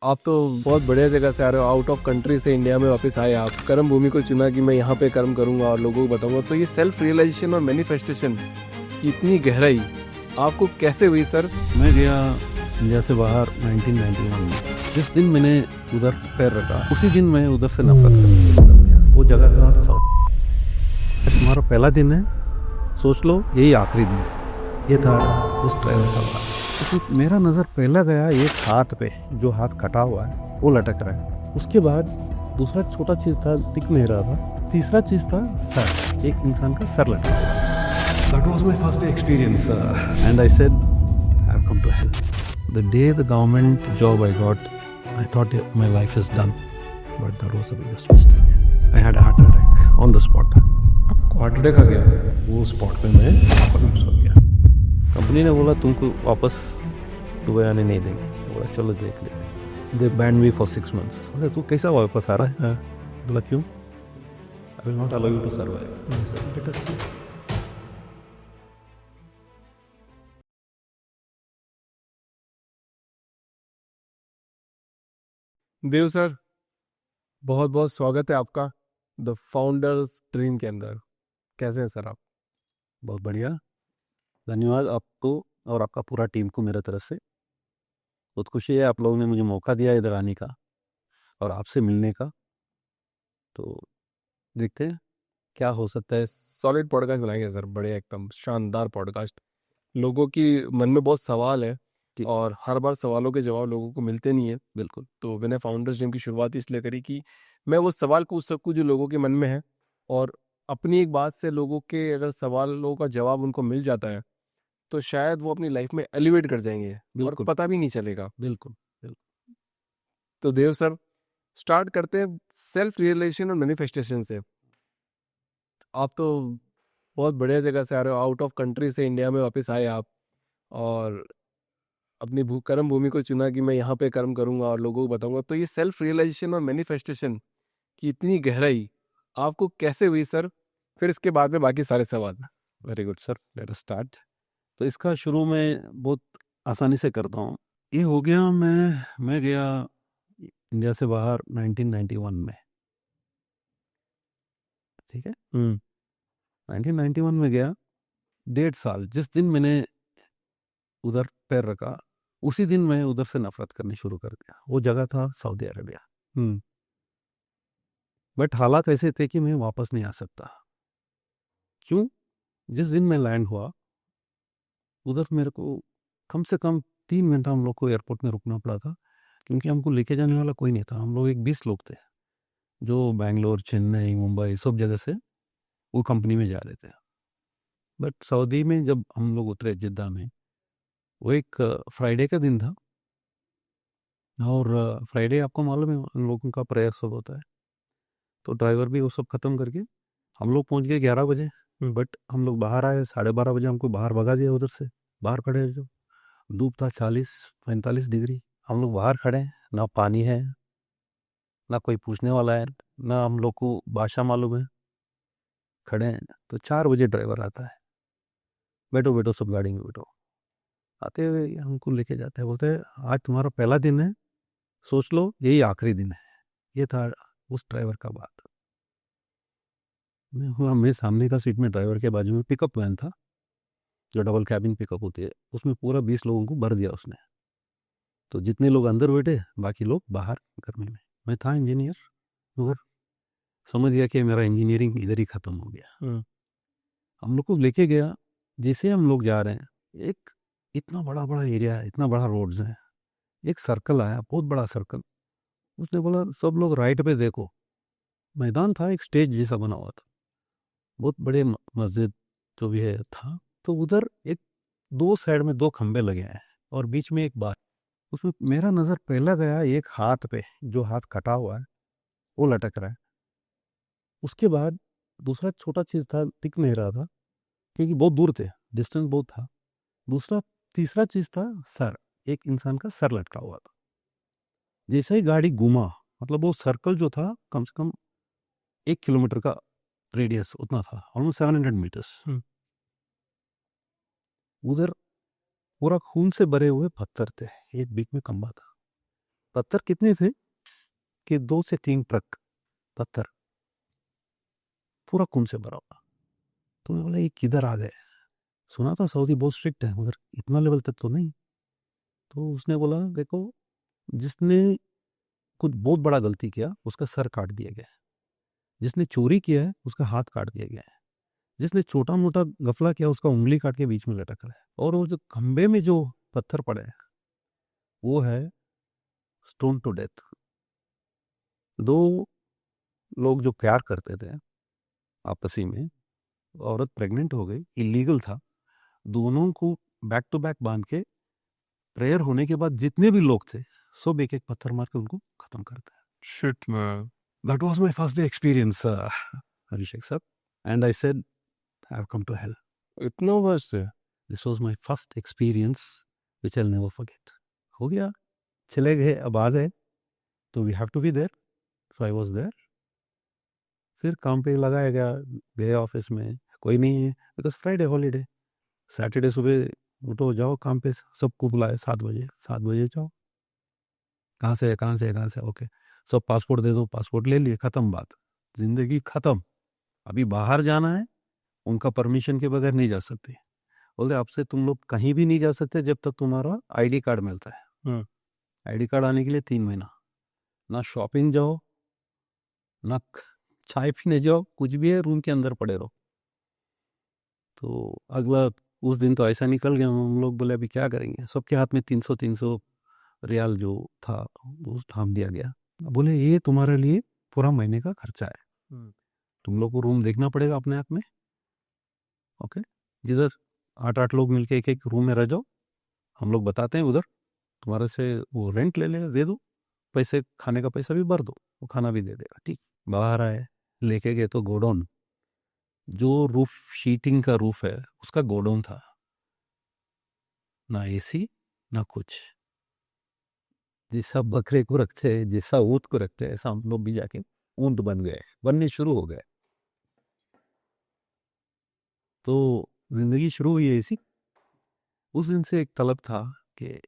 आप तो बहुत बढ़िया जगह से आ रहे हो, आउट ऑफ कंट्री से इंडिया में वापस आए आप। कर्म भूमि को चुना कि मैं यहाँ पे कर्म करूँगा और लोगों को बताऊँगा। तो ये सेल्फ रियलाइजेशन और मैनिफेस्टेशन की इतनी गहराई आपको कैसे हुई सर? मैं गया इंडिया से बाहर 1991 में। जिस दिन मैंने उधर पैर रखा उसी दिन मैं उधर से नफरत करना शुरू कर दिया। वो जगह था साउथ। तुम्हारा पहला दिन है, सोच लो यही आखिरी दिन है। ये था उस ड्राइवर का बात। तो मेरा नज़र पहला गया एक हाथ पे, जो हाथ कटा हुआ है वो लटक रहा है। उसके बाद दूसरा छोटा चीज़ था, दिख नहीं रहा था। तीसरा चीज़ था सर, एक इंसान का सर लटका हुआ। That was my first experience, and I said, I've come to hell. The day the government job I got, I thought my life is done, but that was the biggest mistake. I had a heart attack on the spot. Heart attack आ गया? वो spot पे मैं collapse हो गया। Company ने बोला तुमको वापस दुबई आने नहीं देंगे। मैं बोला चलो देख लेते। They banned me for 6 months. अरे तू कैसा वापस आ रहा है? बोला क्यों? I will not allow you to survive. I said, let us see. Dev sir, बहुत बहुत स्वागत है आपका द फाउंडर्स ड्रीम के अंदर। कैसे हैं सर आप? बहुत बढ़िया, धन्यवाद आपको और आपका पूरा टीम को मेरे तरफ से। बहुत खुशी है आप लोगों ने मुझे मौका दिया इधर आने का और आपसे मिलने का। तो देखते हैं क्या हो सकता है। सॉलिड पॉडकास्ट बनाएंगे सर, बढ़िया एकदम शानदार पॉडकास्ट। लोगों की मन में बहुत सवाल है और हर बार सवालों के जवाब लोगों को मिलते नहीं है। बिल्कुल। तो मैंने फाउंडर्स टीम की शुरुआत इसलिए करी कि मैं वो सवाल पूछ सकूं जो लोगों के मन में है, और अपनी एक बात से लोगों के अगर सवालों का जवाब उनको मिल जाता है तो शायद वो अपनी लाइफ में एलिवेट कर जाएंगे और बिल्कुल पता भी नहीं चलेगा। बिल्कुल बिल्कुल। तो देव सर, स्टार्ट करते हैं सेल्फ रियलाइजेशन और मैनिफेस्टेशन से। आप तो बहुत बढ़िया जगह से आ रहे हो, आउट ऑफ कंट्री से इंडिया में वापस आए आप, और अपनी कर्म भूमि को चुना कि मैं यहाँ पे कर्म करूंगा और लोगों को बताऊंगा। तो ये सेल्फ रियलाइजेशन और मैनिफेस्टेशन की इतनी गहराई आपको कैसे हुई सर? फिर इसके बाद में बाकी सारे सवाल। Very good sir, let us start. तो इसका शुरू में बहुत आसानी से करता हूँ। ये हो गया, मैं गया इंडिया से बाहर 1991 में। ठीक है, 1991 में गया। 1.5 साल जिस दिन मैंने उधर पैर रखा उसी दिन मैं उधर से नफरत करनी शुरू कर दिया। वो जगह था सऊदी अरेबिया। बट हालात ऐसे थे कि मैं वापस नहीं आ सकता। क्यों? जिस दिन मैं लैंड हुआ उधर मेरे को कम से कम 3 घंटा हम लोग को एयरपोर्ट में रुकना पड़ा था, क्योंकि हमको लेके जाने वाला कोई नहीं था। हम लोग एक 20 लोग थे जो बैंगलोर, चेन्नई, मुंबई सब जगह से वो कंपनी में जा रहे थे। बट सऊदी में जब हम लोग उतरे जिद्दा में, वो एक फ्राइडे का दिन था। और फ्राइडे आपको मालूम है उन लोगों का प्रेयर सब होता है। तो ड्राइवर भी वो सब ख़त्म करके हम लोग पहुंच गए 11 बजे। बट हम लोग बाहर आए 12:30 बजे, हमको बाहर भगा दिया उधर से। बाहर खड़े जो धूप था 40-45 डिग्री, हम लोग बाहर खड़े हैं, ना पानी है ना कोई पूछने वाला है, ना हम लोग को भाषा मालूम है। खड़े हैं तो 4 बजे ड्राइवर आता है, बैठो बैठो सब गाड़ी में बैठो। आते हुए हमको लेके जाते हैं, बोलते हैं आज तुम्हारा पहला दिन है, सोच लो यही आखिरी दिन है। ये था उस ड्राइवर का बात। मैं सामने का सीट में, ड्राइवर के बाजू में पिकअप वैन था जो डबल कैबिन पिकअप होती है, उसमें पूरा 20 लोगों को भर दिया उसने। तो जितने लोग अंदर बैठे बाकी लोग बाहर गर्मी में। मैं था इंजीनियर, मगर समझ गया कि मेरा इंजीनियरिंग इधर ही ख़त्म हो गया। हम लोग को लेके गया, जैसे हम लोग जा रहे हैं एक इतना बड़ा बड़ा एरिया है, इतना बड़ा रोड्स है। एक सर्कल आया, बहुत बड़ा सर्कल। उसने बोला सब लोग राइट पे देखो। मैदान था, एक स्टेज जैसा बना हुआ था, बहुत बड़े मस्जिद जो भी है था। तो उधर एक 2 साइड में 2 खंबे लगे हैं और बीच में एक बार। उसमें मेरा नज़र पहला गया एक हाथ पे, जो हाथ कटा हुआ है वो लटक रहा है। उसके बाद दूसरा छोटा चीज़ था, दिख नहीं रहा था क्योंकि बहुत दूर थे, डिस्टेंस बहुत था। तीसरा चीज़ था सर, एक इंसान का सर लटका हुआ था। जैसे ही गाड़ी घूमा, मतलब वो सर्कल जो था कम से कम 1 किलोमीटर का रेडियस उतना था, ऑलमोस्ट 700 मीटर्स। उधर पूरा खून से भरे हुए पत्थर थे, एक बीच में खंबा था। पत्थर कितने थे कि 2 से 3 ट्रक पत्थर पूरा खून से भरा हुआ। तो मैं बोला ये किधर आ गए? सुना था सऊदी बहुत स्ट्रिक्ट है, मगर इतना लेवल तक तो नहीं। तो उसने बोला देखो, जिसने कुछ बहुत बड़ा गलती किया उसका सर काट दिया गया है, जिसने चोरी किया है उसका हाथ काट दिया गया है, जिसने छोटा मोटा गफला किया उसका उंगली काट के बीच में लटक रहा है, और वो जो खंबे में जो पत्थर पड़े हैं वो है स्टोन टू डेथ। 2 लोग जो प्यार करते थे आपसी में, औरत प्रेग्नेंट हो गई, इलीगल था, दोनों को बैक टू बैक बांध के प्रेयर होने के बाद जितने भी लोग थे सब एक एक पत्थर मार के उनको खत्म करते हैं। Shit man, That was my first day experience, Abhishek sir, and I said, I have come to hell. इतना वर्स्ट है? This was my first experience which I'll never forget. हो गया, चले गए, अब आ गए, तो we have to be there. So I was there. फिर काम पे लगाया गया, गए ऑफिस में, कोई नहीं है बिकॉज फ्राइडे हॉलीडे। सैटरडे सुबह उठो जाओ काम पे, सबको बुलाए 7 बजे, 7 बजे जाओ। कहाँ से है, कहाँ से है, कहाँ से है? ओके, सब पासपोर्ट दे दो, पासपोर्ट ले लिए, खत्म बात, जिंदगी खत्म। अभी बाहर जाना है, उनका परमिशन के बगैर नहीं जा सकते। बोलते आपसे तुम लोग कहीं भी नहीं जा सकते जब तक तुम्हारा आईडी कार्ड मिलता है। आईडी कार्ड आने के लिए 3 महीना, ना शॉपिंग जाओ, ना चाय पीने जाओ, कुछ भी है रूम के अंदर पड़े रहो। तो अगला उस दिन तो ऐसा निकल गया, हम लोग बोले अभी क्या करेंगे, सबके हाथ में 300 रियाल जो था वो थाम दिया गया। बोले ये तुम्हारे लिए पूरा महीने का खर्चा है, तुम लोग को रूम देखना पड़ेगा अपने आप में। ओके, जिधर 8-8 लोग मिलके एक एक रूम में रह जाओ, हम लोग बताते हैं उधर, तुम्हारे से वो रेंट ले लेगा, दे दो पैसे, खाने का पैसा भी भर दो, वो खाना भी दे देगा। ठीक, बाहर आए, लेके गए तो गोडाउन, जो रूफ शीटिंग का रूफ है उसका गोडाउन था, ना एसी ना कुछ। जैसा बकरे को रखते हैं, जैसा ऊँट को रखते हैं, ऐसा हम लोग भी जाके ऊँट बन गए, बनने शुरू हो गए। तो जिंदगी शुरू हुई ऐसी। उस दिन से एक तलब था कि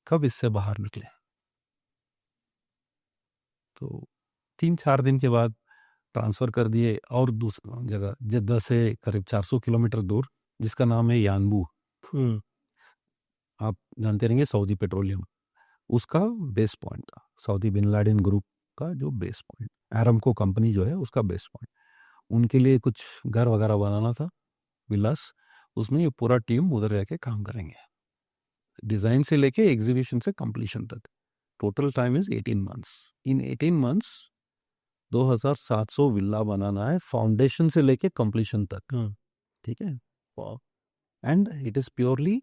कब इससे बाहर निकले। तो 3-4 दिन के बाद ट्रांसफ़र कर दिए और दूसरी जगह, जद्दा से करीब 400 किलोमीटर दूर, जिसका नाम है यानबू। आप जानते रहेंगे सऊदी पेट्रोलियम, उसका बेस पॉइंट था, सऊदी बिन लादेन ग्रुप का जो बेस पॉइंट, एरामको कंपनी जो है उसका बेस पॉइंट। उनके लिए कुछ घर वगैरह बनाना था, विलास, उसमें ये पूरा टीम उधर रह के काम करेंगे, डिज़ाइन से लेके एग्जीबिशन से कंप्लीशन तक। Total time is 18 months. In 18 months 2700 villa बनाना है, फाउंडेशन से लेके कंप्लीशन तक। ठीक है, and it is purely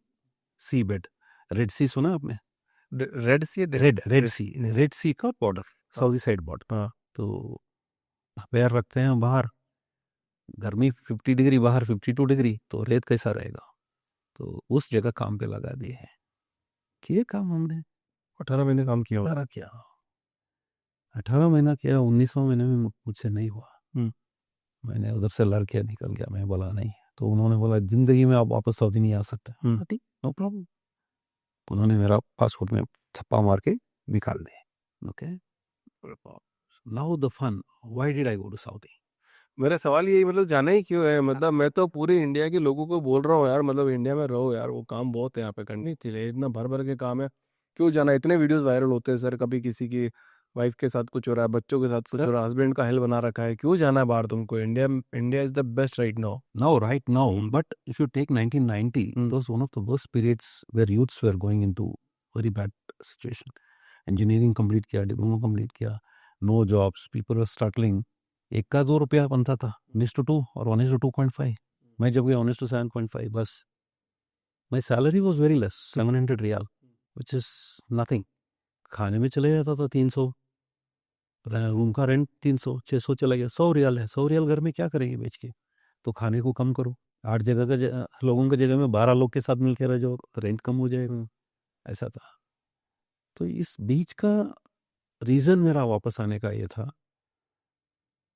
sea bed. Red sea सुना आपने? रेड सी, रेड सी का बॉर्डर, सऊदी साइड बॉर्डर। तो पैर रखते हैं बाहर, गर्मी 50 डिग्री, बाहर 52 डिग्री, तो रेत कैसा रहेगा? तो उस जगह काम पे लगा दिए हैं। किए काम हमने 18 महीने काम किया। 18 महीना किया, 19वां महीने में मुझसे नहीं हुआ। मैंने उधर से लड़ के निकल गया, मैं बोला नहीं। तो उन्होंने बोला जिंदगी में आप वापस सऊदी नहीं आ सकते। ठीक, नो प्रॉब्लम। उन्होंने मेरा पासपोर्ट में थप्पा मार के निकाल दिए। Okay, now the fun, why did I go to Saudi? मेरा सवाल यही, मतलब जाना ही क्यों है? मतलब मैं तो पूरे इंडिया के लोगों को बोल रहा हूँ यार, मतलब इंडिया में रहो यार, वो काम बहुत है यहाँ पे करने के लिए, इतना भर भर के काम है, क्यों जाना? इतने वीडियोस वायरल होते हैं सर, कभी किसी की वाइफ के साथ कुछ हो रहा है, बच्चों के साथ कुछ हो रहा है, हस्बैंड का हेल बना रखा है, क्यों जाना है बाहर तुमको? India, India is the best right now. Right now, but if you take 1990, it was one of the worst periods where youths were going into very bad situation. Engineering complete किया, diploma complete किया, no jobs, people were struggling. 1 का 2 रुपया बनता था, 1:2 और 1:2.5। मैं जब गया 1:7.5 बस। My salary was very less, 700 riyal, which is nothing. खाने में चले जाता था 300, रूम का रेंट 300, 600 चला गया, 100 रियाल है, 100 रियाल घर में क्या करेंगे बेच के? तो खाने को कम करो, 8 जगह का लोगों की जगह में 12 लोग के साथ मिलकर रह जाओ, रेंट कम हो जाएगा। ऐसा था। तो इस बीच का रीज़न मेरा वापस आने का ये था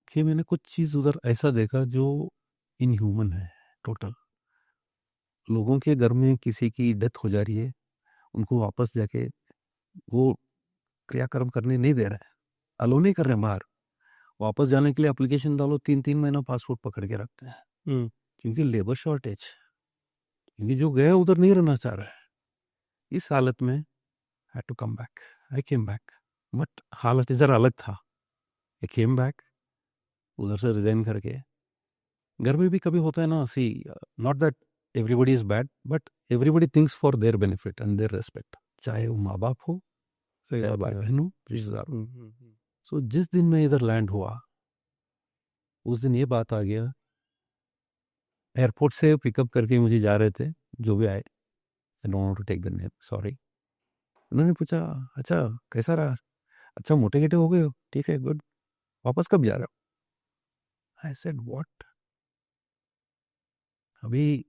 कि मैंने कुछ चीज़ उधर ऐसा देखा जो इनह्यूमन है टोटल। लोगों के घर में किसी की डेथ हो जा रही है, उनको वापस जाके वो क्रियाकर्म करने नहीं दे रहे हैं, अलो नहीं कर रहे हैं बाहर। वापस जाने के लिए एप्लीकेशन डालो, 3-3 महीना पासपोर्ट पकड़ के रखते हैं, क्योंकि लेबर शॉर्टेज, क्योंकि जो गया उधर नहीं रहना चाह रहा है। इस हालत में had to come back, I came back, but हालत इधर अलग था। आई केम बैक, उधर से रिजाइन करके। घर में भी कभी होता है ना, see not that everybody is bad, but everybody thinks for their benefit and their respect, चाहे वो माँ बाप हो सही या बात भाई है। बहन हो, रिश्तेदार हो। सो जिस दिन मैं इधर लैंड हुआ, उस दिन ये बात आ गया। एयरपोर्ट से पिकअप करके मुझे जा रहे थे जो भी आए, I don't want to take the name, sorry. उन्होंने पूछा, अच्छा कैसा रहा? अच्छा मोटे गेटे हो गए हो, ठीक है, गुड, वापस कब जा रहे हो? I said what? अभी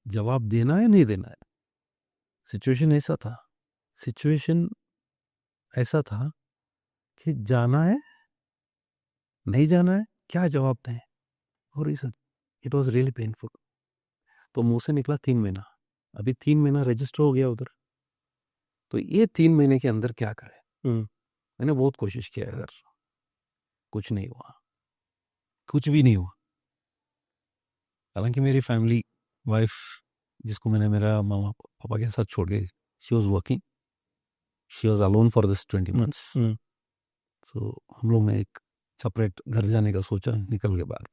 जवाब देना है नहीं देना है? सिचुएशन ऐसा था, सिचुएशन ऐसा था कि जाना है नहीं जाना है, क्या जवाब दें? और इट वॉज रियली पेनफुल। तो मुंह से निकला 3 महीना। अभी 3 महीना रजिस्टर हो गया उधर, तो ये 3 महीने के अंदर क्या करें? मैंने बहुत कोशिश किया यार, कुछ नहीं हुआ, कुछ भी नहीं हुआ। हालांकि मेरी फैमिली, वाइफ जिसको मैंने मेरा मामा पापा के साथ छोड़ के, she was working, she was alone for this 20 months। तो हम लोग ने एक सेपरेट घर जाने का सोचा निकल के बाहर।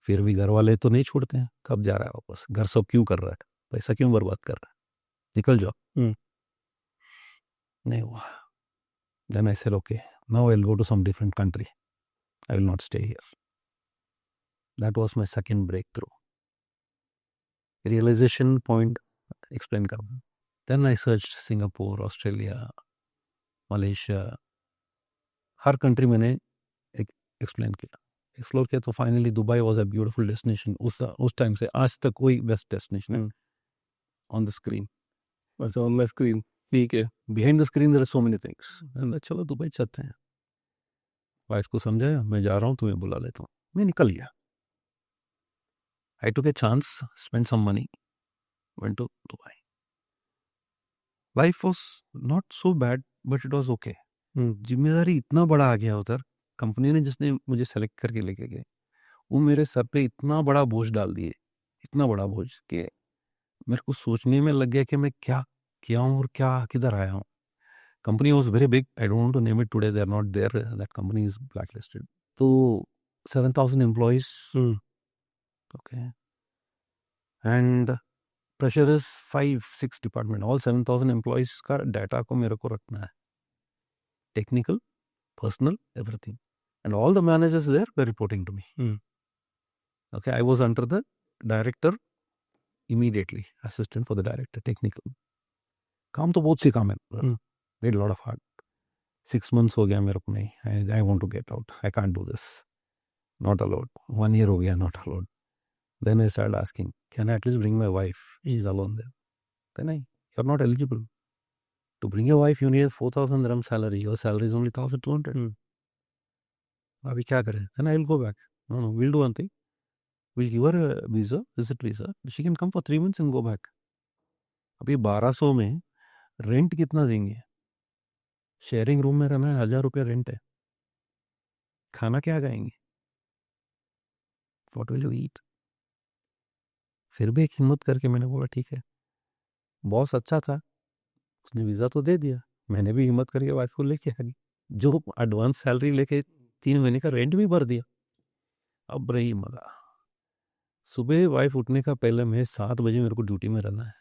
फिर भी घर वाले तो नहीं छोड़ते हैं, कब जा रहा है वापस, घर सब क्यों कर रहा है, पैसा क्यों बर्बाद कर रहा है, निकल जाओ। नहीं हुआ। Then I said okay, now I will go to some different country, I will not stay here. That was my second breakthrough, realisation point explain करना। Then I search Singapore, Australia, Malaysia, हर country मैंने explain किया, explore किया। तो finally Dubai was a beautiful destination. उस time से आज तक कोई बेस्ट डेस्टिनेशन है ऑन द स्क्रीन। अच्छा, ऑन द स्क्रीन, ठीक है। Behind the screen there are so many things. चलो दुबई चलते हैं। वाइफ को समझाया, मैं जा रहा हूँ, तुम्हें बुला लेता हूँ। मैं निकल गया। I took a chance, spend some money, went to Dubai. Life was not so bad, but it was okay. जिम्मेदारी इतना बड़ा आ गया उधर, कंपनी ने जिसने मुझे सेलेक्ट करके लेके गए, वो मेरे सर पे इतना बड़ा बोझ डाल दिए, इतना बड़ा बोझ कि मेरे को सोचने में लग गया कि मैं क्या किया हूँ और क्या किधर आया हूँ। Company was very big, I don't want to name it today, they are not there, that company is blacklisted. तो 7,000 employees, okay, and pressure is 5-6 department, all 7,000 employees का डाटा को मेरे को रखना है, technical, personal, everything, and all the managers there were reporting to me. Okay, I was under the director immediately, assistant for the director, technical. काम तो बहुत सी काम है, made a lot of hard. 6 months हो गया मेरे को, नहीं, I want to get out, I can't do this, not allowed. 1 year हो गया, not allowed. Then I started asking, can I at least bring my wife? She's alone there. Then you're not eligible. To bring your wife, you need a 4,000 dirham salary. Your salary is only 1,200. अभी क्या करें? Then I will go back. No, we'll do one thing. We'll give her a visa, visit visa. She can come for 3 months and go back. अभी 1200 में rent कितना देंगे? Sharing room में रहना है, 1,000 रुपया रेंट है, खाना क्या खाएंगे? What will you eat? फिर भी एक हिम्मत करके मैंने बोला ठीक है। बॉस अच्छा था, उसने वीज़ा तो दे दिया, मैंने भी हिम्मत करके वाइफ को लेके आ गई, जो एडवांस सैलरी लेके 3 महीने का रेंट भी भर दिया। अब रही मजा, सुबह वाइफ उठने का पहले मैं 7 बजे मेरे को ड्यूटी में रहना है,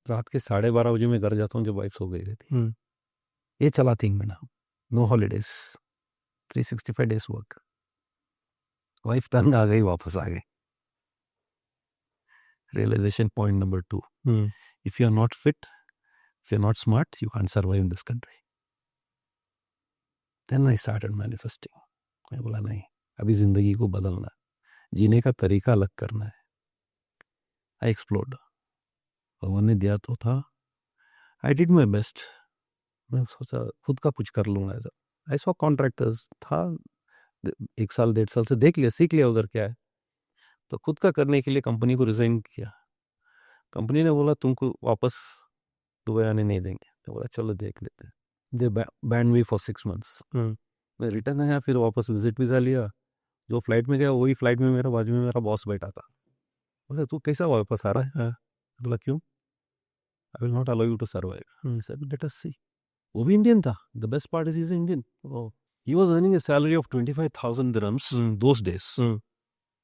रात के 12:30 बजे मैं घर जाता हूँ जब वाइफ सो गई रहती। ये चला 3 महीना, no holidays, 365 days work. Wife तंग आ गई, वापस आ गई। Realization point number 2. If you are not fit, if you are not smart, you can't survive in this country. Then I started manifesting. मैं बोला नहीं, अभी जिंदगी को बदलना है, जीने का तरीका अलग करना है। I explored. भगवान ने दिया तो था, I did my best. मैं सोचा खुद का कुछ कर लूँगा। I saw contractors, था 1 साल 1.5 साल से देख लिया, सीख लिया उधर क्या है, तो खुद का करने के लिए कंपनी को रिजाइन किया। कंपनी ने बोला तुमको वापस दुबई आने नहीं देंगे। मैं बोला चलो देख लेते हैं। दे बैंड मी फॉर 6 months। मैं रिटर्न आया, फिर वापस विजिट वीज़ा लिया। जो फ्लाइट में गया वही फ्लाइट में मेरा बाजू में मेरा बॉस बैठा था। बोला तू कैसा वापस आ रहा है? बोला क्यों? I will not allow you to survive. Sir let us see. वो भी इंडियन था। The best part is Indian. He was earning a salary of 25,000 dirhams those days,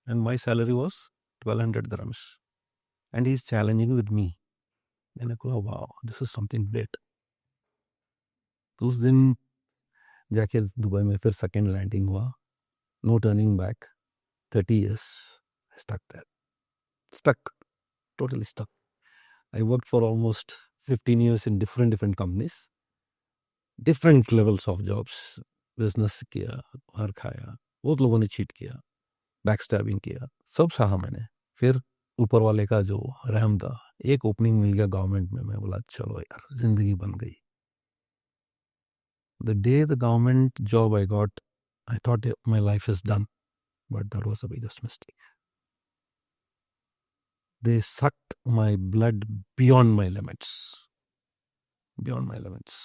and my salary was 1,200 dirhams. And he's challenging with me. मैंने कहा wow, this is something great. तो उस दिन जाके Dubai में फिर second landing हुआ। No turning back. 30 years I stuck there. Stuck. Totally stuck. I worked for almost 15 years in different companies. Different levels of jobs. Business किया, मार खाया, बहुत लोगों ने चीट किया, बैक स्टैबिंग किया, सब सहा मैंने। फिर ऊपर वाले का जो रहम था, एक ओपनिंग मिल गया गवर्नमेंट में। मैं बोला चलो यार जिंदगी बन गई। The day the government job I got, I thought my life is done, but that was a biggest mistake. They sucked my blood beyond my limits, beyond my limits.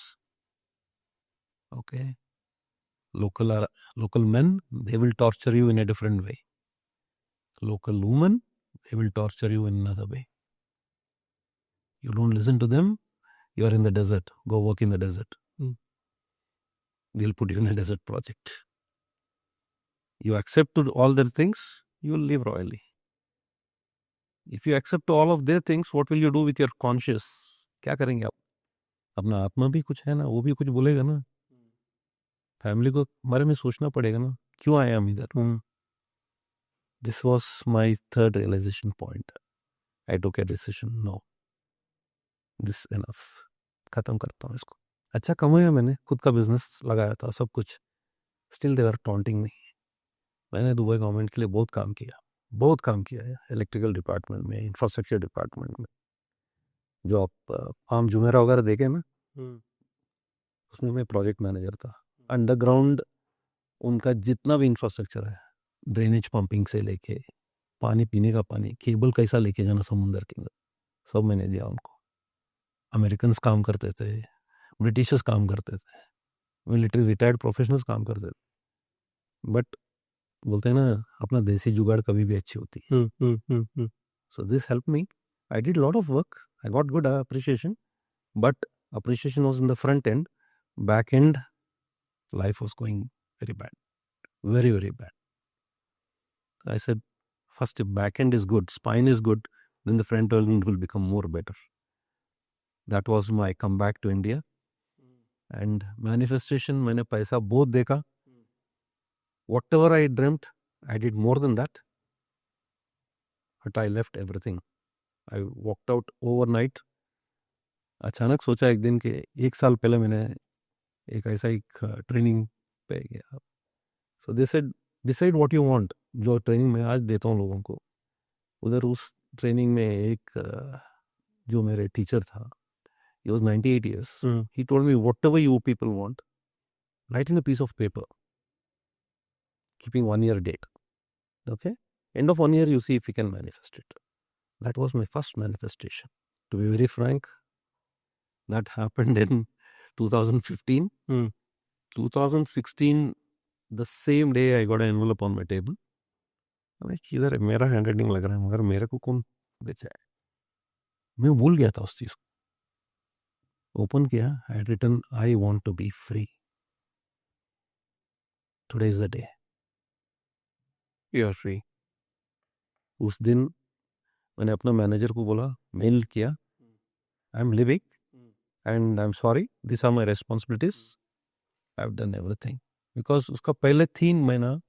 Okay, local men, they will torture you in a different way. Local women, they will torture you in another way. You don't listen to them, you are in the desert, go work in the desert. We'll put you in a desert project. You accept to all their things, you will live royally. If you accept all of their things, what will you do with your conscience? क्या करेंगे आप? अपना आत्मा भी कुछ है ना, वो भी कुछ बोलेगा ना। फैमिली को बारे में सोचना पड़ेगा ना, क्यों आया हम इधर। This was my third realization point. I took a decision. No, this enough. खत्म करता हूँ इसको। अच्छा कमाया मैंने, खुद का बिजनेस लगाया था, सब कुछ। Still they are taunting me. मैंने दुबई गवर्नमेंट के लिए बहुत काम किया है, इलेक्ट्रिकल डिपार्टमेंट में, इंफ्रास्ट्रक्चर डिपार्टमेंट में। जो आप आम जुमेरा वगैरह देखे ना, उसमें मैं प्रोजेक्ट मैनेजर था। अंडरग्राउंड उनका जितना भी इंफ्रास्ट्रक्चर है, ड्रेनेज पंपिंग से लेके पानी पीने का पानी, केबल कैसा लेके जाना समुंदर के अंदर, सब मैंने दिया उनको। अमेरिकन काम करते थे, ब्रिटिशर्स काम करते थे, मिलिट्री रिटायर्ड प्रोफेशनल्स काम करते थे। बट बोलते हैं ना, अपना देसी जुगाड़ कभी भी अच्छी होती है। So this help me. I did lot of work, I got good appreciation, but appreciation was in the front end. Back and life was going very bad, very very bad. I said, first if back end is good, spine is good, then the front end will become more better. That was my comeback to India. And manifestation, मैंने पैसा बहुत देखा. Whatever I dreamt, I did more than that. But I left everything. I walked out overnight. अचानक सोचा एक दिन के 1 साल पहले मैंने एक ऐसा एक ट्रेनिंग पे गया. So they said, decide what you want. जो ट्रेनिंग मैं आज देता हूँ लोगों को, उधर उस ट्रेनिंग में एक जो मेरे टीचर था, he was 98 years. He told me, whatever you people want, write in a piece of paper, keeping 1 year date. Okay? End of 1 year, you see if you can manifest it. That was my first manifestation. To be very frank, that happened in 2015. 2016, the same day I got an envelope on my table. इधर मेरा hand writing लग रहा है, मगर मेरे को कौन बेचा है? मैं भूल गया था उस चीज को. ओपन किया, I had written, I want to be free. Today is the day you are free. उस दिन मैंने अपना मैनेजर को बोला, मेल किया, I am leaving and I am sorry, this are my responsibilities, I have done everything. Because उसका पहले 3 महीना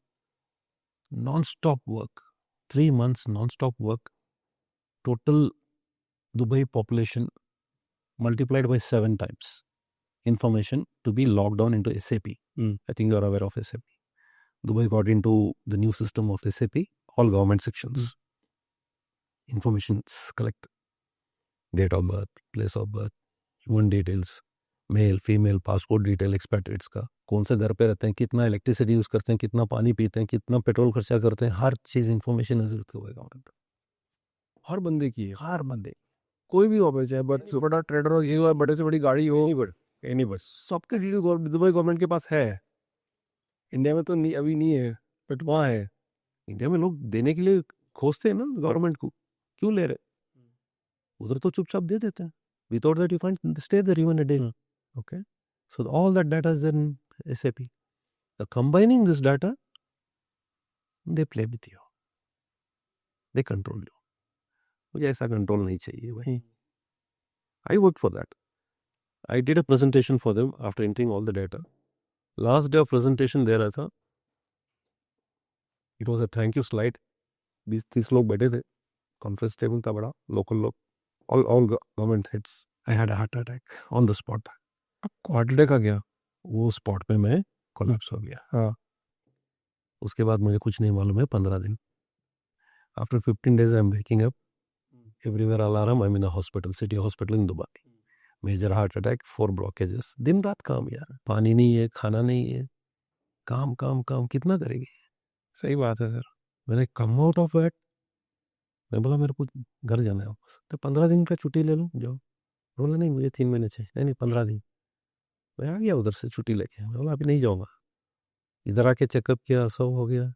non-stop work, 3 months non-stop work, total Dubai population multiplied by 7 times. Information to be logged on into SAP. I think you are aware of SAP. Dubai got into the new system of SAP, all government sections. Information collect, date of birth, place of birth, human details, male female, passport detail, expatriates का, कौन से घर पे रहते हैं, कितना electricity use करते हैं, कितना पानी पीते हैं, कितना पेट्रोल खर्चा करते हैं, हर चीज़ इन्फॉर्मेशन नजर होगा. हर बंदे की, हर बंदे. कोई भी हो, चाहे बड़ा ट्रेडर हो, ये हो, बड़े से बड़ी गाड़ी हो, एनी बस सबके डिटेल दुबई गवर्नमेंट के पास है। इंडिया में तो नहीं, अभी नहीं है, बट वहाँ है। इंडिया में लोग देने के लिए खोजते हैं ना गवर्नमेंट को, क्यों ले रहे? उधर तो चुपचाप दे देते हैं, without that you can stay there even a day. Okay, so all that data is in SAP. Combining this data, they play with you, they control you. मुझे ऐसा कंट्रोल नहीं चाहिए भाई. I worked for that. I did a presentation for them after entering all the data. Last day of presentation there था. It was a thank you slide. 20-30 लोग बैठे थे, conference table था बड़ा, लोकल लोग, all government heads. I had a heart attack on the spot. आपको heart attack आ गया? वो स्पॉट पे मैं कोलैप्स हो गया. हाँ। उसके बाद मुझे कुछ नहीं मालूम है 15 दिन. After 15 days I'm waking up. Everywhere alarm, I'm in a hospital, city hospital in Dubai. Major heart attack, 4 blockages. दिन रात काम यार, पानी नहीं है, खाना नहीं है, काम काम काम, कितना करेंगे? सही बात है सर। मैंने कम आउट ऑफ दैट, मैं बोला मेरे को घर जाना है वापस, तो 15 दिन का छुट्टी ले लूँ, जाओ. बोला नहीं मुझे 3 महीने चाहिए. नहीं 15 दिन. मैं आ गया उधर से छुट्टी लेके. मैं बोला अभी नहीं जाऊँगा. इधर आके चेकअप किया, सब हो गया.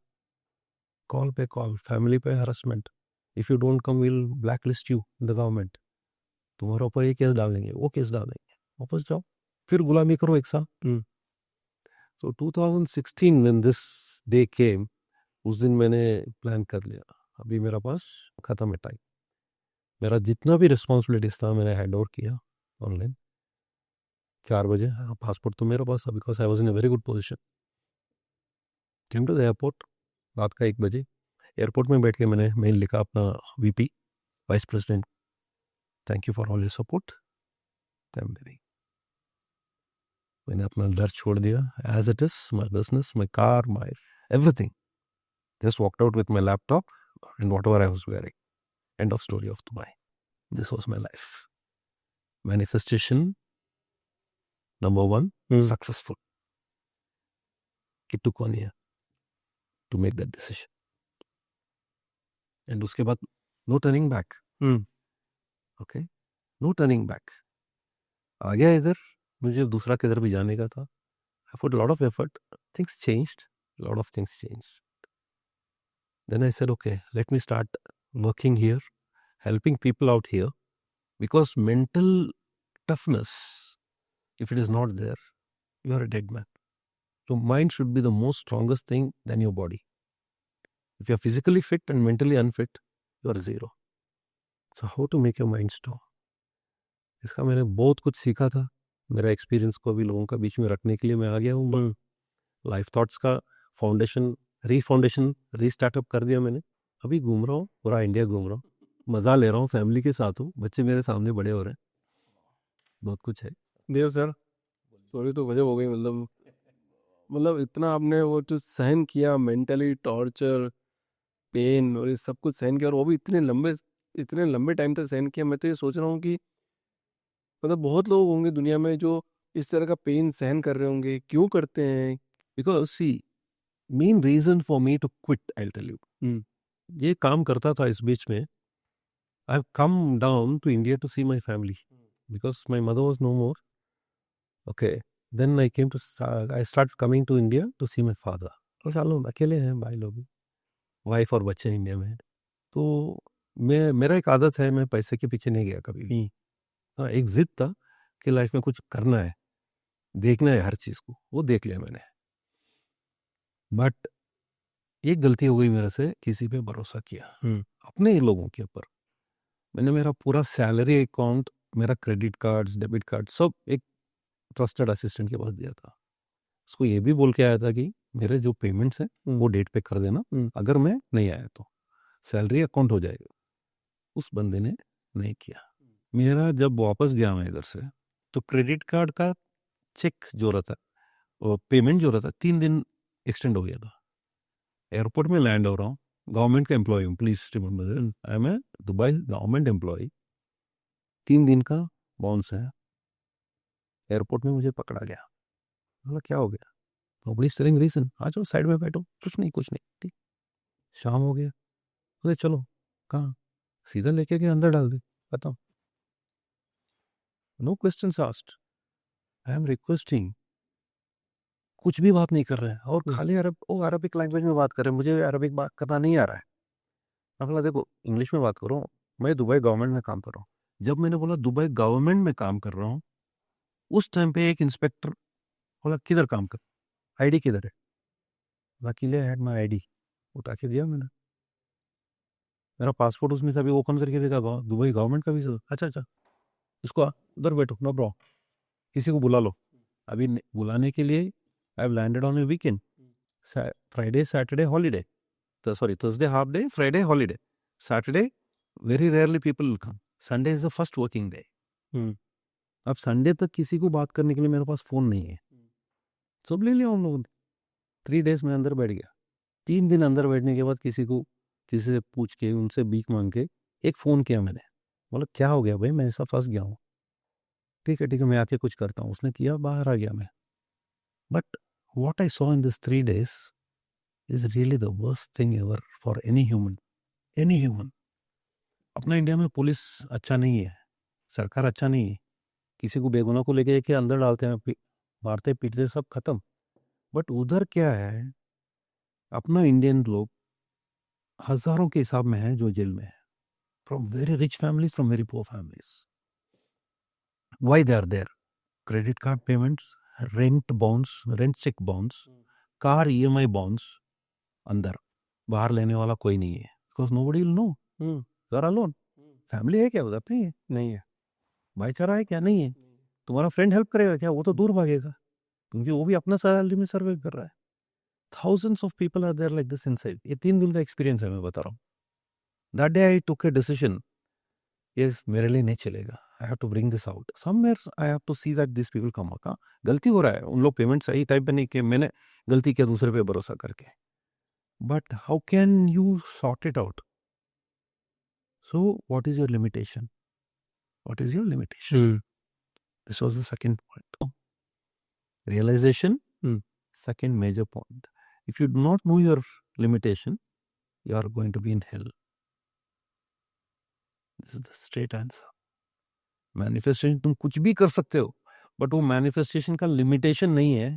कॉल पे कॉल, फैमिली पे harassment. If you don't come will black list you the government. तुम्हारे ऊपर ये केस डाल देंगे, वो केस डाल देंगे, वापस जाओ, फिर गुलामी करो एक साल. So 2016 when this day came, उस दिन मैंने प्लान कर लिया, अभी मेरा पास ख़त्म है टाइम. मेरा जितना भी रिस्पॉन्सिबिलिटीज था मैंने हैंड ओवर किया ऑनलाइन. 4 बजे पासपोर्ट तो मेरे पास था, because I was in a very good position. Came to the airport रात का 1 बजे. एयरपोर्ट में बैठ के मैंने मेल लिखा अपना VP, vice president, thank you for all your support, I am leaving. मैंने अपना घर छोड़ दिया, as it is, my business, my car, my everything. Just walked out with my laptop and whatever I was wearing. End of story of Dubai. This was my life. Manifestation number 1 successful. It took 1 year to make that decision. And उसके बाद no turning back. Okay, no turning back. आ गया इधर, मुझे दूसरा किधर भी जाने का था. I put a lot of effort. Things changed. A lot of things changed. Then I said, okay, let me start working here, helping people out here, because mental toughness, if it is not there, you are a dead man. So mind should be the most strongest thing than your body. If you are physically fit and mentally unfit, you are zero. So how to make your mind strong? इसका मैंने बहुत कुछ सीखा था. मेरा experience को अभी लोगों का बीच में रखने के लिए मैं आ गया हूँ. लाइफ थॉट्स का फाउंडेशन रीस्टार्टअप कर दिया मैंने. अभी घूम रहा हूँ, पूरा इंडिया घूम रहा हूँ, मज़ा ले रहा हूँ, फैमिली के साथ हूँ, बच्चे मेरे सामने बड़े हो रहे हैं, बहुत कुछ है. देव सर, स्टोरी तो गजब हो गई। मतलब इतना आपने वो जो सहन किया, मेंटली टॉर्चर, पेन और ये सब कुछ सहन किया, और वो भी इतने लंबे टाइम तक सहन किया। मैं तो ये सोच रहा हूँ कि मतलब बहुत लोग होंगे दुनिया में जो इस तरह का पेन सहन कर रहे होंगे, क्यों करते हैं? Because see, main reason for me to quit, I tell you. ये काम करता था इस बीच में. I have come down to India to see my family because my mother was no more. Okay, then I start coming to India to see my father. और चलो अकेले हैं भाई लोग, वाइफ और बच्चे इंडिया में. तो मेरा एक आदत है, मैं पैसे के पीछे नहीं गया कभी भी. हाँ, एक जिद था कि लाइफ में कुछ करना है, देखना है हर चीज़ को, वो देख लिया मैंने. बट एक गलती हो गई मेरे से, किसी पे भरोसा किया, अपने ही लोगों के ऊपर. मैंने मेरा पूरा सैलरी अकाउंट, मेरा क्रेडिट कार्ड्स, डेबिट कार्ड, सब एक ट्रस्टेड असिस्टेंट के पास दिया था. उसको ये भी बोल के आया था कि मेरे जो पेमेंट्स हैं वो डेट पे कर देना, अगर मैं नहीं आया तो सैलरी अकाउंट हो जाएगा. उस बंदे ने नहीं किया. मेरा जब वापस गया मैं इधर से, तो क्रेडिट कार्ड का चेक जो रहता और पेमेंट जो रहता 3 दिन एक्सटेंड हो गया था. एयरपोर्ट में लैंड हो रहा हूँ, गवर्नमेंट का एम्प्लॉय हूँ, please remember I am a Dubai government employee. 3 दिन का बाउंस है. एयरपोर्ट में मुझे पकड़ा गया. बोला क्या हो गया? Nobody is telling reason. आ जाओ साइड में बैठो. कुछ नहीं ठीक. शाम हो गया. बोले चलो. कहाँ? सीधा लेके के अंदर डाल दे. खत्म. No questions asked, I am requesting, कुछ भी बात नहीं कर रहे हैं और खाली अरबिक लैंग्वेज में बात कर रहे हैं, मुझे अरबिक बात करना नहीं आ रहा है। मैं बोला देखो इंग्लिश में बात करो, मैं दुबई गवर्नमेंट में काम कर रहा हूँ। जब मैंने बोला दुबई गवर्नमेंट में काम कर रहा हूँ, उस टाइम पे एक इंस्पेक्टर बोला किधर काम कर, आईडी किधर है? वकील हैड माई आईडी, उठा के दिया मैंने, मेरा पासपोर्ट उसमें से अभी ओपन करके देखा, दुबई गवर्नमेंट का भी। अच्छा अच्छा, इसको उधर बैठो, नो प्रॉब्लम, किसी को बुला लो। अभी बुलाने के लिए I have landed on A weekend, Friday Saturday holiday, sorry Thursday half day, Friday holiday, Saturday very rarely people will come, Sunday is the first working day. अब संडे तक किसी को बात करने के लिए मेरे पास फोन नहीं है, सब ले लिया हम लोगों ने। 3 days में अंदर बैठ गया। 3 दिन अंदर बैठने के बाद किसी से पूछ के, उनसे भीख मांग के एक फ़ोन किया मैंने, बोला क्या हो गया भाई, मैं ऐसा फंस गया हूँ, ठीक है मैं आके कुछ करता हूँ। उसने किया, बाहर आ गया मैं। But what I saw in this 3 days is really the worst thing ever for any human. अपना इंडिया में पुलिस अच्छा नहीं है, सरकार अच्छा नहीं है, किसी को बेगुनाह को लेके के अंदर डालते हैं, मारते पीटते सब खत्म। बट उधर क्या है, अपना इंडियन लोग हजारों के हिसाब में है जो जेल में है, from very rich families, from very poor families. Why they are there? Credit card payments, rent bonds, rent cheque bonds, car EMI bonds, अंदर बाहर लेने वाला कोई नहीं है, because nobody will know you are alone. Family है क्या उधर? नहीं है। भाईचारा है क्या? नहीं है। तुम्हारा फ्रेंड हेल्प करेगा क्या? वो तो दूर भागेगा, क्योंकि वो भी अपना सैलरी में सर्वे कर रहा है। Thousands of people are there like this inside. ये 3 दिन का एक्सपीरियंस है, मैं बता रहा हूँ। That day I took a decision. Yes, मेरे लिए नहीं चलेगा। I have to bring this out. Somewhere I have to see that these people come out. हाँ, गलती हो रहा है, उन लोग पेमेंट सही टाइम पे नहीं किए, मैंने गलती किया दूसरे पे भरोसा करके। But how can you sort it out? So what is your limitation? What is your limitation? This was the second point. Realization, second major point. If you do not know your limitation, you are going to be in hell. This is the straight answer. Manifestation तुम कुछ भी कर सकते हो, but वो manifestation का limitation नहीं है,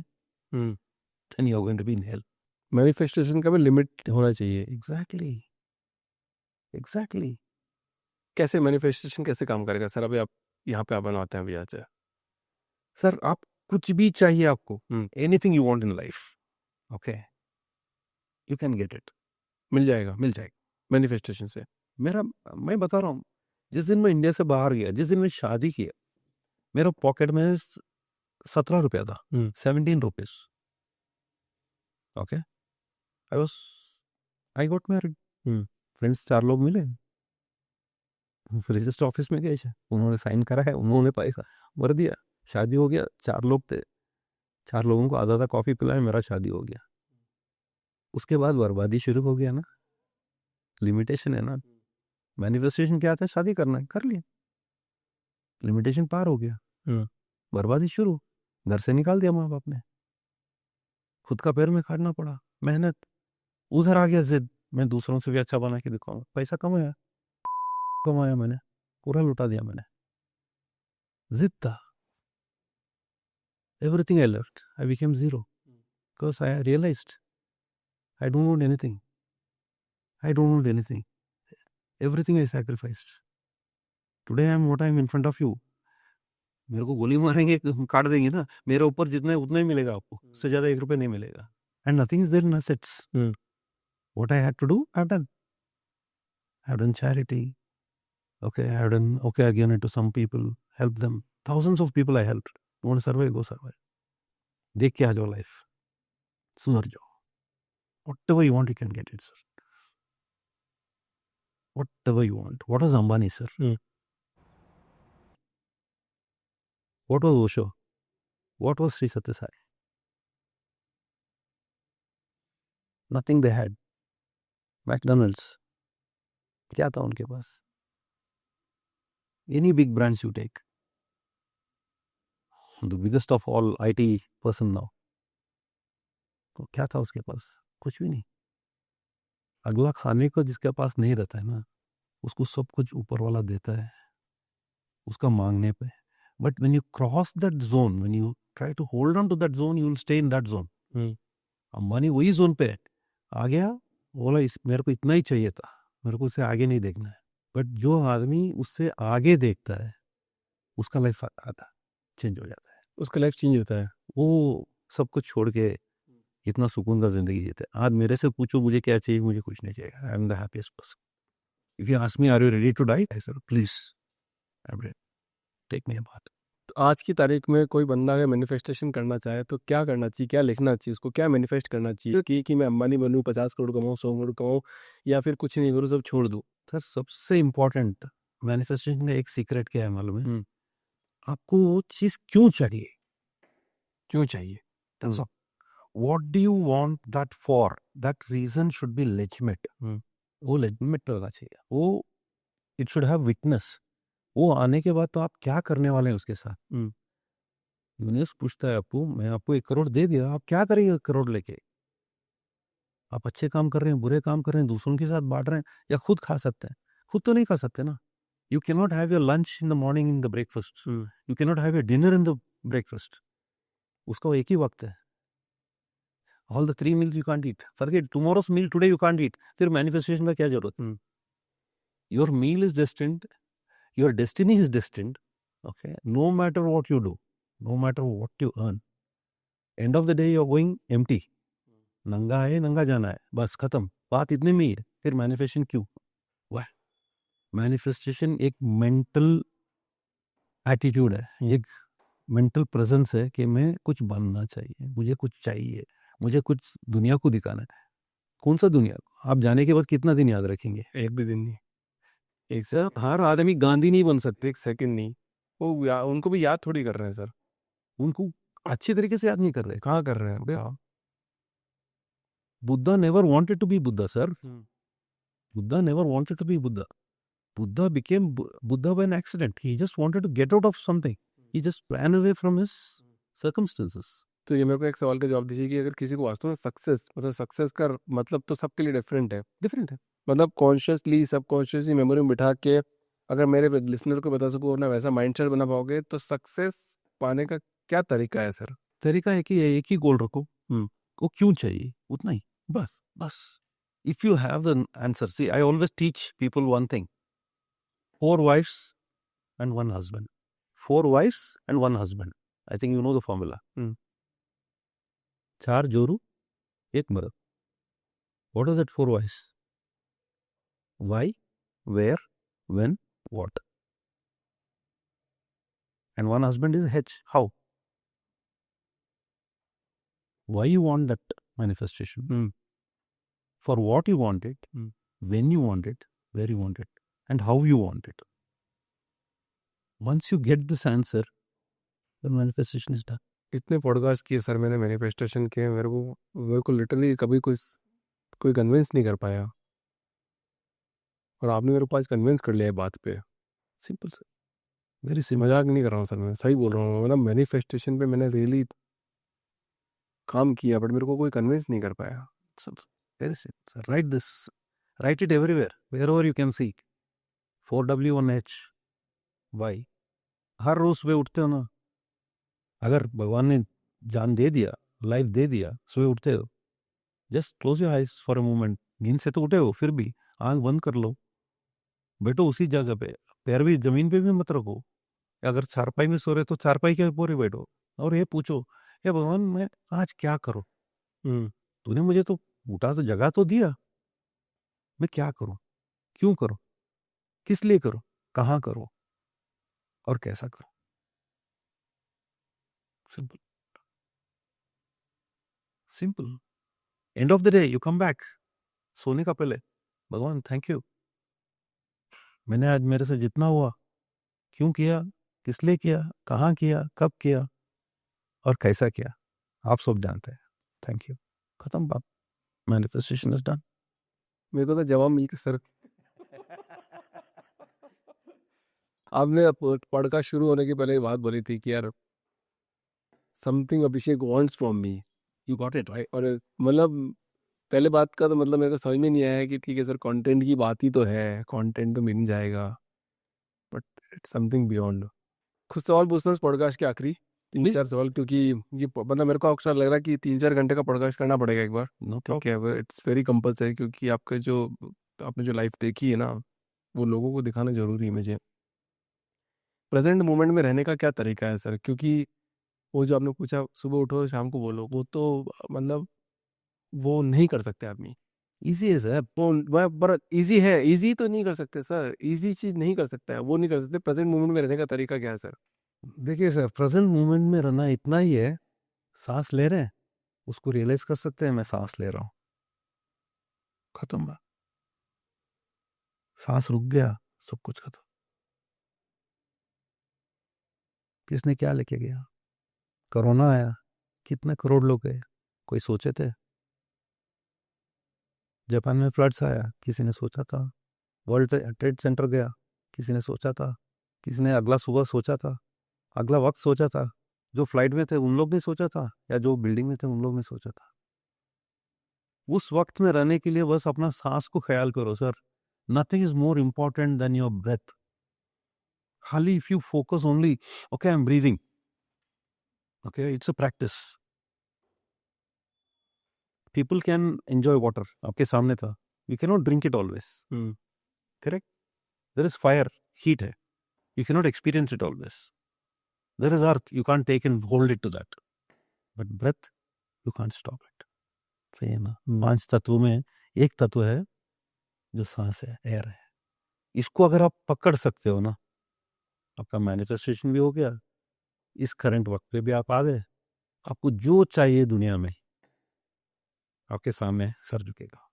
then you are going to be in hell. Manifestation का भी लिमिट होना चाहिए। Exactly. कैसे मैनिफेस्टेशन कैसे काम करेगा सर? अभी आप यहाँ पे आप बनवाते हैं भैया से। सर आप कुछ भी चाहिए आपको, anything you want in life, okay, you can get it, मिल जाएगा मैनिफेस्टेशन से। मैं बता रहा हूँ, जिस दिन मैं इंडिया से बाहर गया, जिस दिन मैं शादी किया, मेरा पॉकेट में 17 रुपया था, 17 rupees, okay, I got married, friends 4 लोग मिले, रजिस्टर ऑफिस में गए, उन्होंने साइन करा है, उन्होंने पैसा भर दिया, शादी हो गया। 4 लोग थे, 4 लोगों को आधा आधा कॉफी पिलाया, मेरा शादी हो गया। उसके बाद बर्बादी शुरू हो गया ना, लिमिटेशन है ना। मैनिफेस्टेशन क्या आता है? शादी करना है, कर लिया, लिमिटेशन पार हो गया, बर्बादी शुरू, घर से निकाल दिया माँ बाप ने, खुद का पैर में खाटना पड़ा, मेहनत, उधर आ गया जिद, मैं दूसरों से भी अच्छा बना के दिखाऊंगा, पैसा कमाया मैंने, पूरा लुटा दिया मैंने, जिद था, everything I left, I became zero, because I realized I don't want anything, everything I sacrificed. Today I am what I am in front of you. मेरे को गोली मारेंगे, काट देंगे ना, मेरे ऊपर जितने उतना ही मिलेगा आपको, उससे ज्यादा 1 रुपया नहीं मिलेगा, and nothing is there in assets. What I had to do, I've done charity, okay, I've given it to some people, help them, thousands of people I helped. You want to survive, go survive, देख के आ जाओ life, सुधर जाओ, whatever you want you can get it, sir, whatever you want. What was Ambani, sir? What was Osho? What was Sri Sathya Sai? Nothing they had. McDonald's, क्या था उनके पास? Any big brands you take, the biggest of all IT person now, तो क्या था उसके पास? कुछ भी नहीं। अगला खाने को जिसके पास नहीं रहता है ना, उसको सब कुछ ऊपर वाला देता है, उसका मांगने पे। But when you cross that zone, when you try to hold on to that zone, you will stay in that zone. Ambani वही जोन पे है, आ गया, बोला इस मेरे को इतना ही चाहिए था, मेरे को उससे आगे नहीं देखना है. बट जो आदमी उससे आगे देखता है, उसका लाइफ आता चेंज हो जाता है, उसका लाइफ चेंज होता है. वो सब कुछ छोड़ के इतना सुकून का जिंदगी जीते. आज मेरे से पूछो मुझे क्या चाहिए, मुझे कुछ नहीं चाहिए. I am the happiest person. If you ask me are you ready to die, I said please take me about. तो आज की तारीख में कोई बंदा अगर मैनिफेस्टेशन करना चाहे तो क्या करना चाहिए, क्या लिखना चाहिए, उसको क्या मैनिफेस्ट करना चाहिए कि मैं अंबानी बनूं, 50 करोड़ कमाऊं, 100 करोड़ कमाऊं, या फिर कुछ नहीं करूं, सब छोड़ दूं? सर सबसे इम्पोर्टेंट मैनिफेस्टेशन का एक सीक्रेट क्या है मालूम है? आपको वो चीज क्यों चाहिए, क्यों चाहिए? what do you want that for, that reason should be legitimate. वो legitimate रहना चाहिए, वो it should have witness. वो आने के बाद तो आप क्या करने वाले हैं उसके साथ. यूनिवर्स पूछता है आपको, मैं आपको 1 करोड़ दे दिया, आप क्या करेंगे 1 करोड़ लेके? आप अच्छे काम कर रहे हैं, बुरे काम कर रहे हैं, दूसरों के साथ बांट रहे हैं, या खुद खा सकते हैं? खुद तो नहीं खा सकते ना. You cannot have your lunch in the morning in the breakfast. You cannot have your dinner in the breakfast. उसका एक ही वक्त है. All the 3 meals you can't eat. Forget tomorrow's meal, today you can't eat. फिर manifestation का क्या जरूरत है? Your meal is destined. Your destiny is destined. Okay. No matter what you do, no matter what you earn, end of the day you're going empty. नंगा है, नंगा जाना है, बस खत्म. बात इतने में ही है. फिर मैनिफेस्टेशन क्यों? वाह. मैनिफेस्टेशन एक मेंटल एटीट्यूड है, एक मेंटल प्रेजेंस है कि मैं कुछ बनना चाहिए, मुझे कुछ चाहिए, मुझे कुछ दुनिया को दिखाना है. कौन सा दुनिया को? आप जाने के बाद कितना दिन याद रखेंगे? एक भी दिन नहीं. एक सर, हर आदमी गांधी नहीं बन सकते, एक सेकंड नहीं. वो उनको भी याद थोड़ी कर रहे हैं सर. उनको अच्छी तरीके से याद नहीं कर रहे. कहाँ कर रहे हैं? Buddha never wanted to be Buddha sir. Buddha never wanted to be Buddha. Buddha became Buddha by an accident. He just wanted to get out of something. He just ran away from his circumstances. तो ये मेरे को एक सवाल का जवाब दीजिए कि अगर किसी को वास्तव में सक्सेस, मतलब सक्सेस का मतलब तो सबके लिए डिफरेंट है. मतलब कॉन्शियसली, सबकॉन्शियसली मेमोरी में बिठा के अगर मेरे लिसनर को बता सकूँ ना, वैसा माइंडसेट बना पाओगे तो सक्सेस पाने का क्या तरीका है सर? तरीका है कि एक ही गोल रखो. वो क्यों चाहिए, उतना ही बस. If you have the answer, see, I always teach people one thing. 4 wives and 1 husband. 4 wives and 1 husband. I think you know the formula. 4 जोरू, 1 मर्द. What is that 4 wives? Why, where, when, what? And 1 husband is H. How? Why you want that manifestation? For what you want it, when you want it, where you want it, and how you want it. Once you get this answer, the manifestation is done. इतने podcast किए sir मैंने manifestation के, मेरे को literally कभी कोई convince नहीं कर पाया, और आपने मेरे को आज कन्विंस कर लिया है बात पे. Simple sir, very simple. मजाक नहीं कर रहा हूँ सर, मैं सही बोल रहा हूँ. मतलब मैनिफेस्टेशन पे मैंने रियली काम किया, बट मेरे को कोई कन्विंस नहीं कर पाया. Very simple, sir. Write this. Write it everywhere, wherever you can see. 4W1H. Why? हर रोज सुबह उठते हो ना, अगर भगवान ने जान दे दिया, लाइफ दे दिया, सुबह उठते हो, just close your eyes for a moment. नींद से तो उठे हो, फिर भी आंख बंद कर लो, बैठो उसी जगह पे, पैर भी जमीन पे भी मत रखो. अगर चारपाई में सो रहे तो चारपाई के ऊपर ही बैठो, और ये पूछो, ये भगवान मैं आज क्या करूं? तूने मुझे तो उठा तो जगह तो दिया, मैं क्या करूं, क्यों करूं, किस लिए करूं, कहां करूं, और कैसा करूं? Simple. End of the day you come back, सोने का पहले, भगवान थैंक यू, मैंने आज मेरे से जितना हुआ, क्यों किया, किस लिए किया, कहाँ किया, कब किया, और कैसा किया, आप सब जानते हैं. थैंक यू, खत्म बात. Manifestation is done. मेरे को तो जवाब मिल के सर. आपने पॉडकास्ट शुरू होने के पहले ये बात बोली थी कि यार something Abhishek wants from me, you got it right. और मतलब पहले बात का तो मतलब मेरे को समझ में नहीं आया कि ठीक है सर, कंटेंट की बात ही तो है, कंटेंट तो मिल जाएगा, बट इट्स समथिंग बियॉन्ड. खुद सवाल पूछना इस पॉडकास्ट के आखिरी 3-4 सवाल, क्योंकि ये मतलब मेरे को अक्सर लग रहा है कि 3-4 घंटे का पॉडकास्ट करना पड़ेगा एक बार। नो ठीक है, इट्स वेरी कंपल्सरी, क्योंकि आपने जो लाइफ देखी है ना, वो लोगों को दिखाना जरूरी है मुझे। प्रेजेंट मोमेंट में रहने का क्या तरीका है सर? क्योंकि वो जो आपने पूछा सुबह उठो शाम को बोलो, वो तो मतलब वो नहीं कर सकते आदमी। इजी है सर। वो पर इजी है, इजी तो नहीं कर सकते सर, इजी चीज नहीं कर सकता है, वो नहीं कर सकते। प्रेजेंट मोमेंट में रहने का तरीका क्या है सर? देखिए सर, प्रेजेंट मोमेंट में रहना इतना ही है, सांस ले रहे हैं उसको रियलाइज कर सकते हैं मैं सांस ले रहा हूँ, खत्म बात। सांस रुक गया, सब कुछ खत्म। किसने क्या लेके गया? कोरोना आया, कितने करोड़ लोग गए, कोई सोचे थे? जापान में फ्लड्स आया, किसी ने सोचा था? वर्ल्ड ट्रेड सेंटर गया, किसी ने सोचा था? किसी ने अगला सुबह सोचा था? अगला वक्त सोचा था? जो फ्लाइट में थे उन लोग ने सोचा था, या जो बिल्डिंग में थे उन लोग ने सोचा था? उस वक्त में रहने के लिए बस अपना सांस को ख्याल करो sir. Nothing is more important than your breath. खाली if you focus only, okay I am breathing, okay it's a practice. People can enjoy water, आपके सामने था, you can not drink it always, correct? There is fire, heat है, you cannot experience it always. There is earth, you can't take and hold it to that. But breath, you can't stop it. सही है ना? 5 तत्वों में एक तत्व है जो सांस है, एयर है। इसको अगर आप पकड़ सकते हो ना, आपका मैनिफेस्टेशन भी हो गया, इस करंट वक्त पे भी आप आ गए, आपको जो चाहिए दुनिया में आपके सामने सर झुकेगा।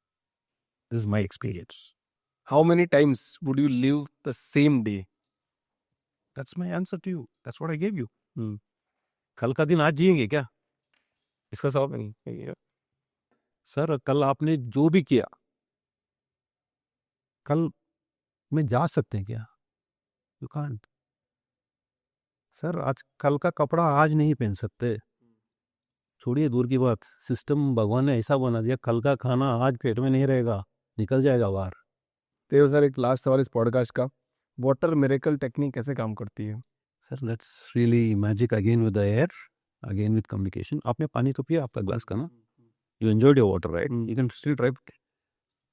This is my experience. How many times would you live the same day? That's my answer to you, that's what I give you. कल का दिन आज जिएंगे क्या? इसका सवाल नहीं सर। कल आपने जो भी किया, कल में जा सकते हैं क्या? You can't sir. आज कल का कपड़ा आज नहीं पहन सकते, छोड़िए दूर की बात। सिस्टम भगवान ने ऐसा बना दिया, कल का खाना आज पेट में नहीं रहेगा, निकल जाएगा बाहर। तो सर एक लास्ट सवाल इस पॉडकास्ट का, वाटर मिरेकल टेक्निक कैसे काम करती है? Sir that's really magic, again with the air, again with communication. आपने पानी तो पिया आपका ग्लास का ना, you enjoyed your water right, you can still try.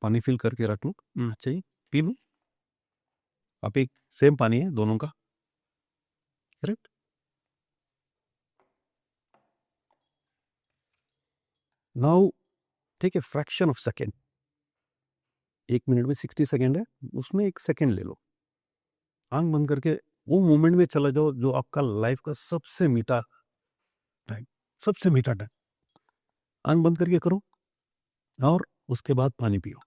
पानी फिल करके रख लूँ, अच्छा जी पी लूँ। आप एक सेम पानी है दोनों का, correct? Now take a fraction of second. 1 minute में 60 सेकेंड है, उसमें 1 सेकेंड ले लो, आंख बंद करके वो मोमेंट में चला जाओ जो आपका लाइफ का सबसे मीठा टाइम, सबसे मीठा टाइम। आंख बंद करके करो और उसके बाद पानी पियो।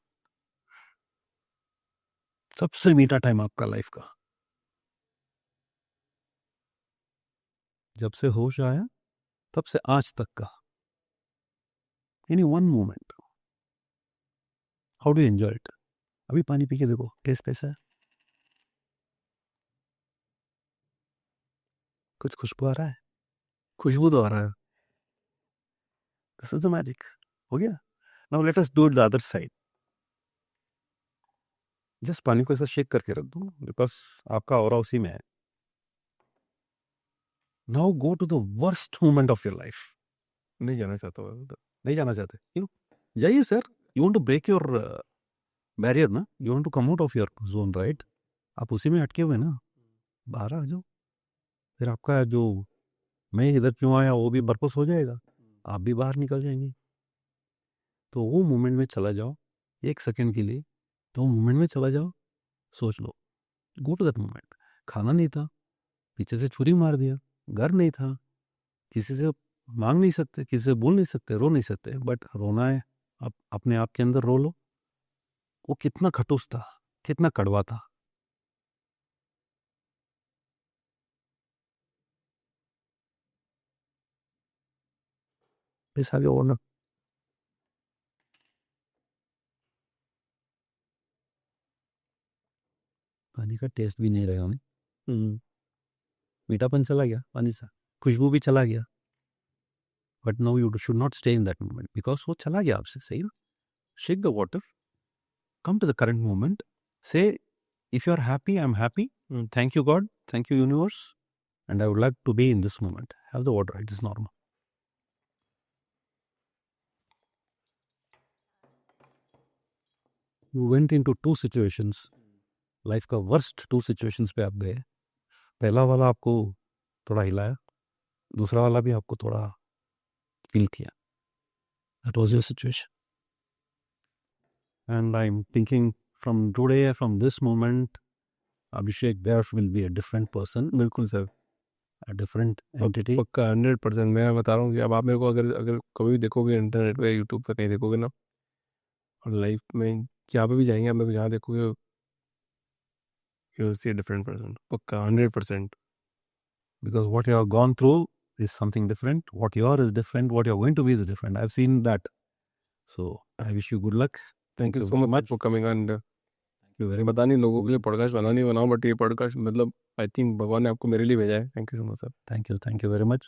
सबसे मीठा टाइम आपका लाइफ का, जब से होश आया तब से आज तक का, any one moment. How do enjoy it? अभी पानी पी के देखो, टेस्ट कैसा है? कुछ खुशबू आ रहा है? खुशबू तो आ रहा है। This is the magic. हो गया। Now let us do it the other side. Just पानी को ऐसा शेक करके रख दो, बिकॉज आपका ऑरा उसी में है। Now go to the worst moment of your life. नहीं जाना चाहता हूँ उधर। नहीं जाना चाहते, क्यों? जाइए sir, you want to break your barrier ना, you want to come out of your zone right. आप उसी में अटके हुए ना, बाहर आ जाओ। फिर आपका जो मैं इधर क्यों आया वो भी पर्पस हो जाएगा, आप भी बाहर निकल जाएंगे। तो वो मोमेंट में चला जाओ 1 सेकेंड के लिए, तो मोमेंट में चला जाओ, सोच लो, गो टू दैट मोमेंट। खाना नहीं था, पीछे से छुरी मार दिया, घर नहीं था, किसी से मांग नहीं सकते, किसी से बोल नहीं सकते, रो नहीं सकते, बट रोना है, आप अपने आप के अंदर रो लो। वो कितना खटूस था, कितना कड़वा था। इस आगे और ना, पानी का टेस्ट भी नहीं रहा हमें, मीठापन चला गया पानी से, खुशबू भी चला गया। But no, you should not stay in that moment, because वो चला गया आपसे, सही ना? Shake the water, come to the current moment, say if you are happy, I'm happy, thank you God, thank you universe, and I would like to be in this moment. Have the water, it is normal. You went into two situations, life का worst to situations पे आप गए. पहला वाला आपको थोड़ा हिलाया, दूसरा वाला भी आपको थोड़ा फील किया. That was your situation. And I'm thinking from today, from this moment, Abhishek Bairf will be a different person, बिल्कुल सर, a different entity. पक्का 100%. मैं बता रहा हूँ कि अब आप मेरे को अगर अगर कभी भी देखोगे इंटरनेट पे, यूट्यूब पे कहीं देखोगे ना, और लाइफ में जहाँ पे भी जाएंगे आप मेरे को जहाँ देखोगे, you will see a different person, पक्का 100%. Because what you have gone through is something different. What you are is different. What you're going to be is different. I've seen that. So I wish you good luck. Thank you so much for coming on. पता नहीं लोगों के लिए podcast बनाओ नहीं बनाओ, but ये podcast मतलब आई थिंक भगवान ने आपको मेरे लिए भेजा है. Thank you so much sir. Thank you very much.